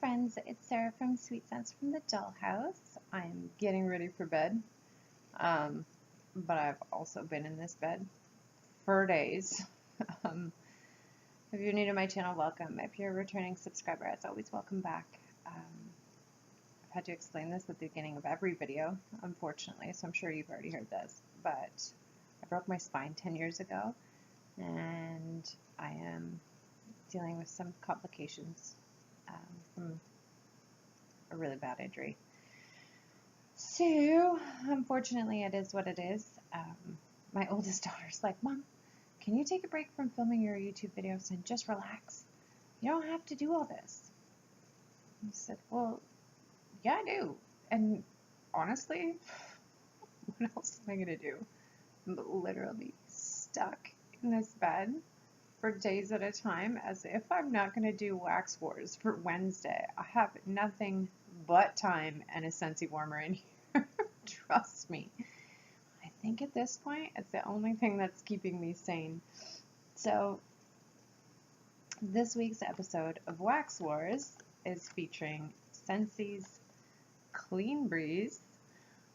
friends, it's Sarah from Sweet Scents from the Dollhouse. I'm getting ready for bed, but I've also been in this bed for days. If you're new to my channel, welcome. If you're a returning subscriber, as always, welcome back. I've had to explain this at the beginning of every video, unfortunately, so I'm sure you've already heard this, but I broke my spine 10 years ago, and I am dealing with some complications from a really bad injury. So, unfortunately, it is what it is. My oldest daughter's like, Mom, can you take a break from filming your YouTube videos and just relax? You don't have to do all this. I said, well, yeah, I do. And honestly, what else am I going to do? I'm literally stuck in this bed for days at a time, as if I'm not going to do Wax Wars for Wednesday. I have nothing but time and a Scentsy warmer in here. Trust me. I think at this point, it's the only thing that's keeping me sane. So, this week's episode of Wax Wars is featuring Scentsy's Clean Breeze.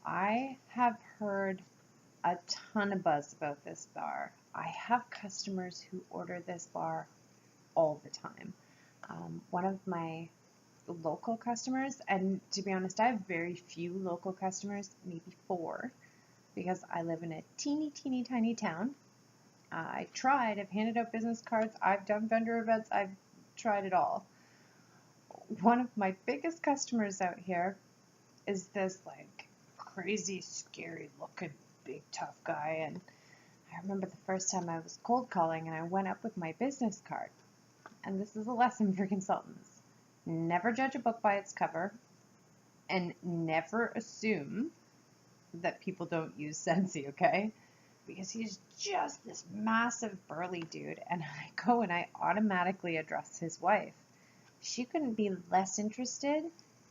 I have heard a ton of buzz about this bar. I have customers who order this bar all the time. One of my local customers, and to be honest, I have very few local customers, maybe 4, because I live in a teeny tiny town. I've handed out business cards, I've done vendor events, I've tried it all. One of my biggest customers out here is this like crazy, scary looking big tough guy, and I remember the first time I was cold calling and I went up with my business card. And this is a lesson for consultants. Never judge a book by its cover, and never assume that people don't use Scentsy, okay? Because he's just this massive burly dude, and I go and I automatically address his wife. She couldn't be less interested,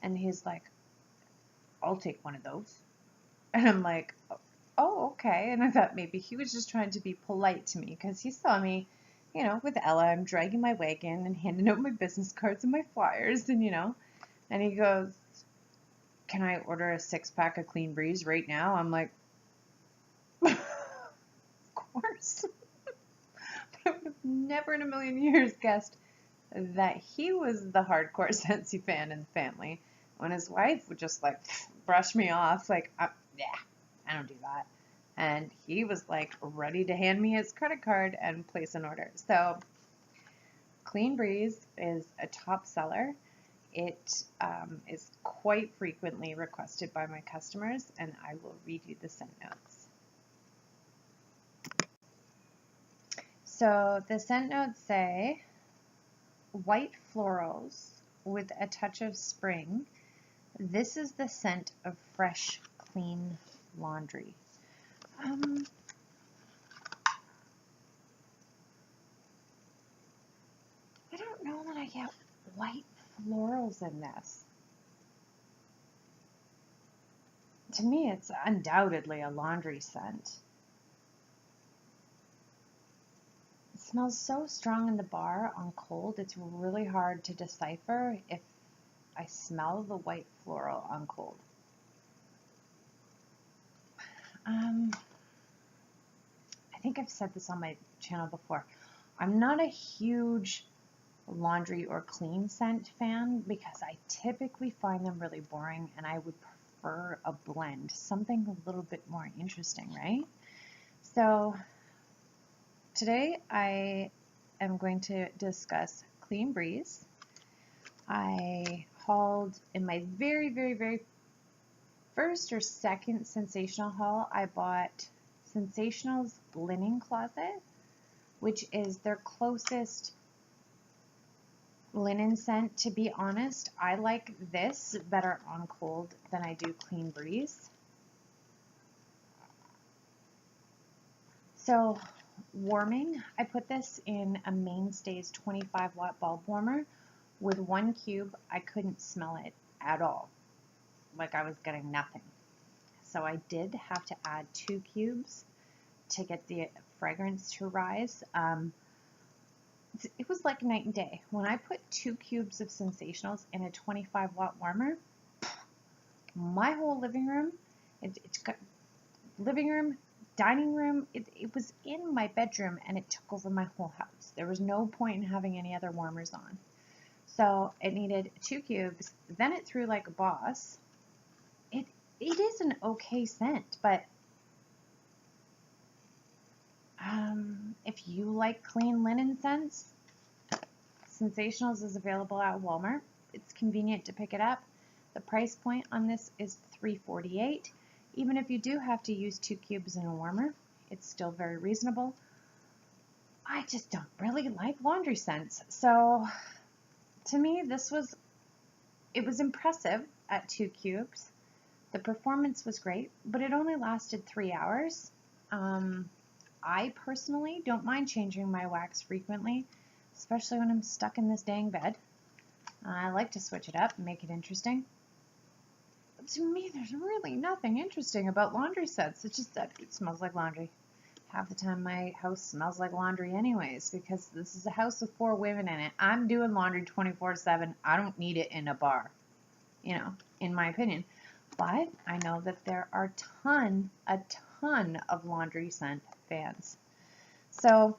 and he's like, I'll take one of those. And I'm like, oh, okay. And I thought maybe he was just trying to be polite to me because he saw me, you know, with Ella. I'm dragging my wagon and handing out my business cards and my flyers, and, you know, and he goes, can I order a 6-pack of Clean Breeze right now? I'm like, of course. But I would have never in a million years guessed that he was the hardcore Scentsy fan in the family, when his wife would just like brush me off, like, yeah, I don't do that. And he was like ready to hand me his credit card and place an order. So Clean Breeze is a top seller. It is quite frequently requested by my customers, and I will read you the scent notes. So the scent notes say, white florals with a touch of spring. This is the scent of fresh, clean laundry. I don't know that I get white florals in this. To me, it's undoubtedly a laundry scent. It smells so strong in the bar on cold, it's really hard to decipher if I smell the white floral on cold. I think I've said this on my channel before. I'm not a huge laundry or clean scent fan because I typically find them really boring, and I would prefer a blend, something a little bit more interesting, right? So today I am going to discuss Clean Breeze. I hauled in my very first or second Scentsational haul, I bought Scentsationals Linen Closet, which is their closest linen scent. To be honest, I like this better on cold than I do Clean Breeze. So warming, I put this in a Mainstays 25-watt bulb warmer. With 1 cube, I couldn't smell it at all. Like I was getting nothing. So I did have to add 2 cubes to get the fragrance to rise. it was like night and day. When I put 2 cubes of Scentsationals in a 25-watt warmer, my whole living room, it's got living room, dining room, it was in my bedroom and it took over my whole house. There was no point in having any other warmers on. So it needed 2 cubes. Then it threw like a boss. It is an okay scent, but if you like clean linen scents, Scentsationals is available at Walmart. It's convenient to pick it up. The price point on this is $3.48. Even if you do have to use 2 cubes in a warmer, it's still very reasonable. I just don't really like laundry scents. So to me, it was impressive at 2 cubes. The performance was great, but it only lasted 3 hours. I personally don't mind changing my wax frequently, especially when I'm stuck in this dang bed. I like to switch it up and make it interesting. But to me, there's really nothing interesting about laundry sets. It's just that it smells like laundry. Half the time my house smells like laundry anyways, because this is a house with 4 women in it. I'm doing laundry 24/7. I don't need it in a bar, in my opinion. But I know that there are a ton of laundry scent fans. So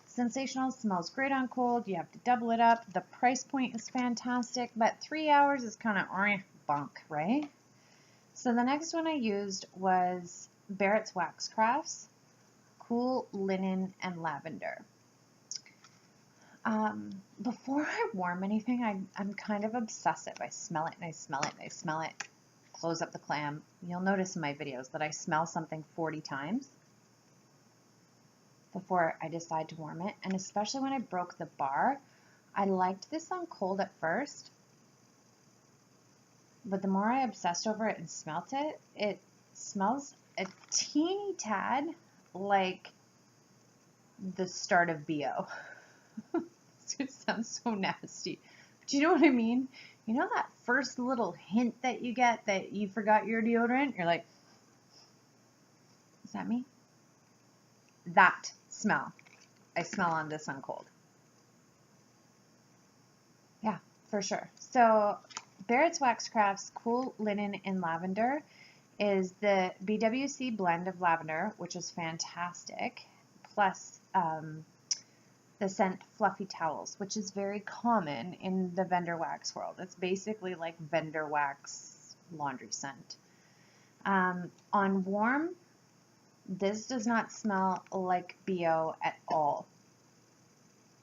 Scentsational smells great on cold. You have to double it up. The price point is fantastic, but 3 hours is kind of bunk, right? So the next one I used was Barrett's Wax Crafts, Cool Linen and Lavender. Before I warm anything, I'm kind of obsessive. I smell it and I smell it and I smell it. Close up the clam. You'll notice in my videos that I smell something 40 times before I decide to warm it. And especially when I broke the bar, I liked this on cold at first, but the more I obsessed over it and smelt it, it smells a teeny tad like the start of BO. It sounds so nasty. But you know what I mean? You know that first little hint that you get that you forgot your deodorant? You're like, is that me? That smell. I smell on this on cold. Yeah, for sure. So Barrett's Wax Crafts Cool Linen and Lavender is the BWC blend of lavender, which is fantastic, plus the scent Fluffy Towels, which is very common in the vendor wax world. It's basically like vendor wax laundry scent. On warm, this does not smell like BO at all.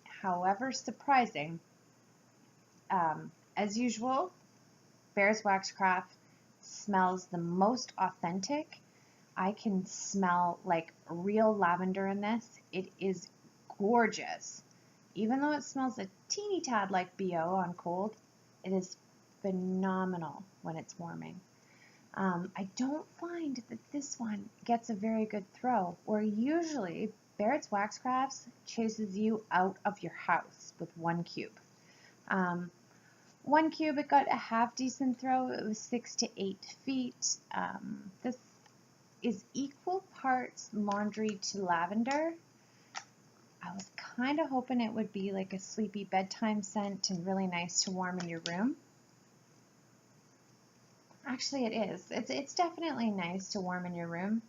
However surprising, as usual, Barrett's Wax Craft smells the most authentic. I can smell like real lavender in this. It is gorgeous. Even though it smells a teeny tad like BO on cold, it is phenomenal when it's warming. I don't find that this one gets a very good throw, where usually Barrett's Wax Crafts chases you out of your house with 1 cube. 1 cube, it got a half decent throw. It was 6 to 8 feet. This is equal parts laundry to lavender. I was kind of hoping it would be like a sleepy bedtime scent and really nice to warm in your room. Actually, it is. It's definitely nice to warm in your room.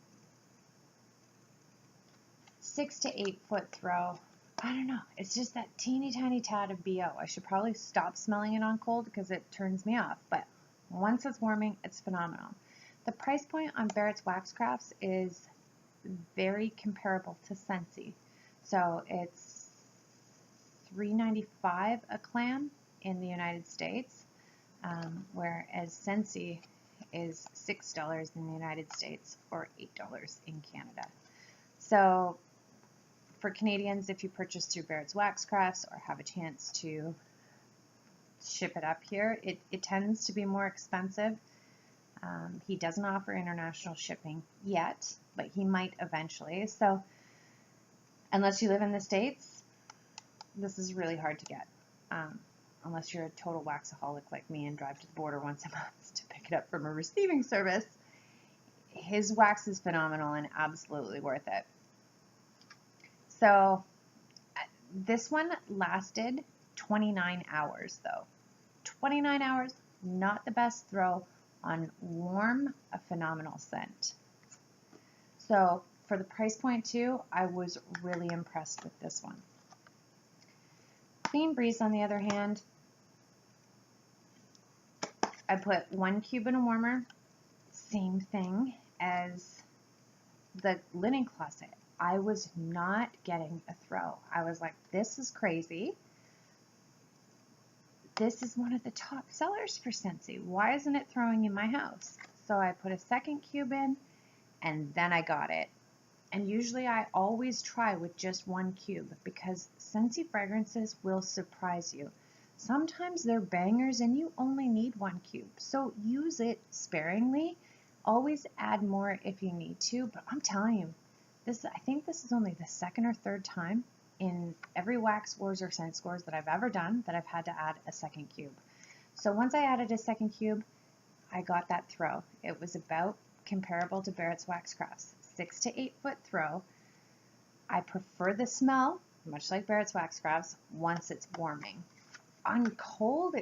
6 to 8 foot throw. I don't know. It's just that teeny tiny tad of BO. I should probably stop smelling it on cold because it turns me off. But once it's warming, it's phenomenal. The price point on Barrett's Wax Crafts is very comparable to Scentsy. So it's $3.95 a clam in the United States, whereas Scentsy is $6 in the United States or $8 in Canada. So for Canadians, if you purchase through Barrett's Wax Crafts or have a chance to ship it up here, it tends to be more expensive. He doesn't offer international shipping yet, but he might eventually. So unless you live in the States, this is really hard to get. Unless you're a total waxaholic like me and drive to the border once a month to pick it up from a receiving service. His wax is phenomenal and absolutely worth it. So This one lasted 29 hours though. 29 hours, not the best throw on warm, a phenomenal scent. So for the price point too, I was really impressed with this one. Clean Breeze, on the other hand, I put 1 cube in a warmer, same thing as the linen closet. I was not getting a throw. I was like, this is crazy. This is one of the top sellers for Scentsy. Why isn't it throwing in my house? So I put a 2nd cube in, and then I got it. And usually I always try with just 1 cube because Scentsy fragrances will surprise you. Sometimes they're bangers and you only need 1 cube. So use it sparingly. Always add more if you need to. But I'm telling you, I think this is only the 2nd or 3rd time in every Wax Wars or Scent Scores that I've ever done that I've had to add a 2nd cube. So once I added a 2nd cube, I got that throw. It was about comparable to Barrett's Wax Crafts. 6 to 8 foot throw. I prefer the smell, much like Barrett's Wax Crafts, once it's warming. On cold,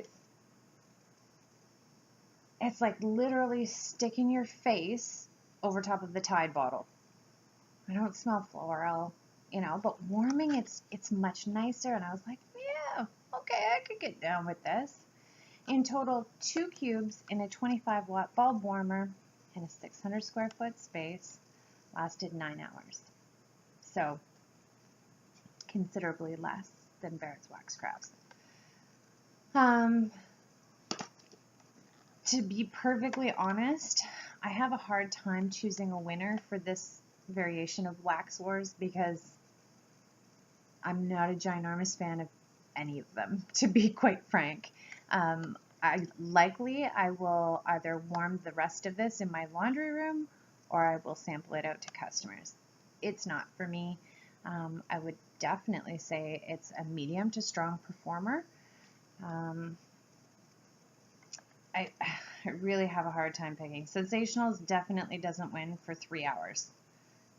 it's like literally sticking your face over top of the Tide bottle. I don't smell floral, you know, but warming, it's much nicer. And I was like, yeah, okay, I could get down with this. In total, 2 cubes in a 25 watt bulb warmer in a 600 square foot space, lasted 9 hours. So considerably less than Barrett's Wax Crafts. To be perfectly honest, I have a hard time choosing a winner for this variation of Wax Wars because I'm not a ginormous fan of any of them, to be quite frank. I will either warm the rest of this in my laundry room or I will sample it out to customers. It's not for me. I would definitely say it's a medium to strong performer. I really have a hard time picking. Scentsationals definitely doesn't win for 3 hours.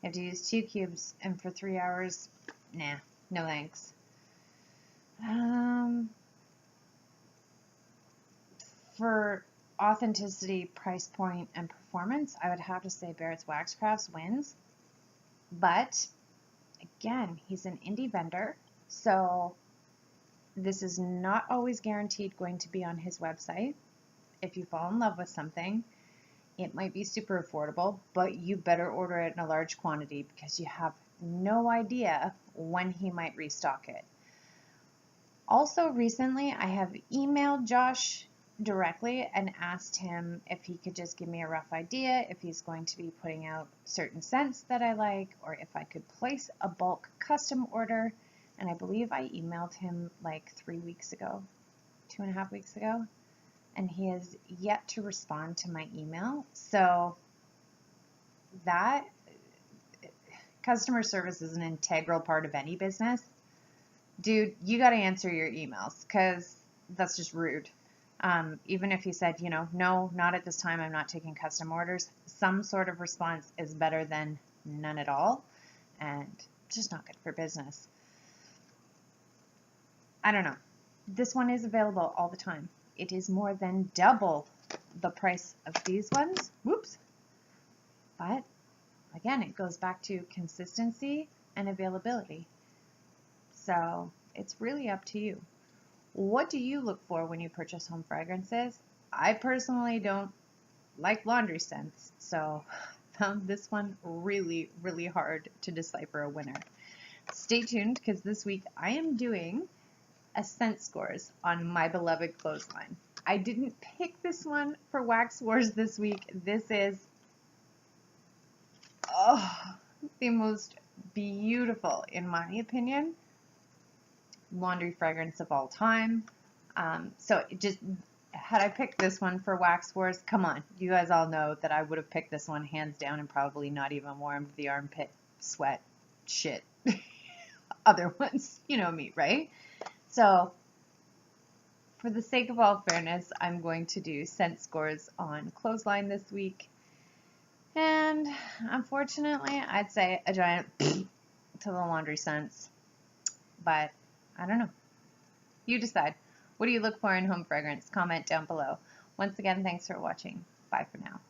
You have to use 2 cubes, and for 3 hours, nah, no thanks. For authenticity, price point, and performance, I would have to say Barrett's Wax Crafts wins. But again, he's an indie vendor, so this is not always guaranteed going to be on his website. If you fall in love with something, it might be super affordable, but you better order it in a large quantity because you have no idea when he might restock it. Also, recently I have emailed Josh directly and asked him if he could just give me a rough idea if he's going to be putting out certain scents that I like, or if I could place a bulk custom order. And I believe I emailed him like 3 weeks ago, 2.5 weeks ago, and he has yet to respond to my email. So that customer service is an integral part of any business. Dude, you got to answer your emails because that's just rude. Even if he said, you know, no, not at this time, I'm not taking custom orders, some sort of response is better than none at all, and just not good for business. I don't know. This one is available all the time. It is more than double the price of these ones. Whoops. But again, it goes back to consistency and availability. So it's really up to you. What do you look for when you purchase home fragrances? I personally don't like laundry scents, so found this one really, really hard to decipher a winner. Stay tuned because this week I am doing a scent scores on my beloved clothesline. I didn't pick this one for Wax Wars this week. This is the most beautiful, in my opinion, laundry fragrance of all time. So it just, had I picked this one for Wax Wars, come on, you guys all know that I would have picked this one hands down and probably not even warmed the armpit sweat shit. Other ones, you know me, right? So for the sake of all fairness, I'm going to do scent scores on clothesline this week. And unfortunately, I'd say a giant to the laundry scents. But I don't know. You decide. What do you look for in home fragrance? Comment down below. Once again, thanks for watching. Bye for now.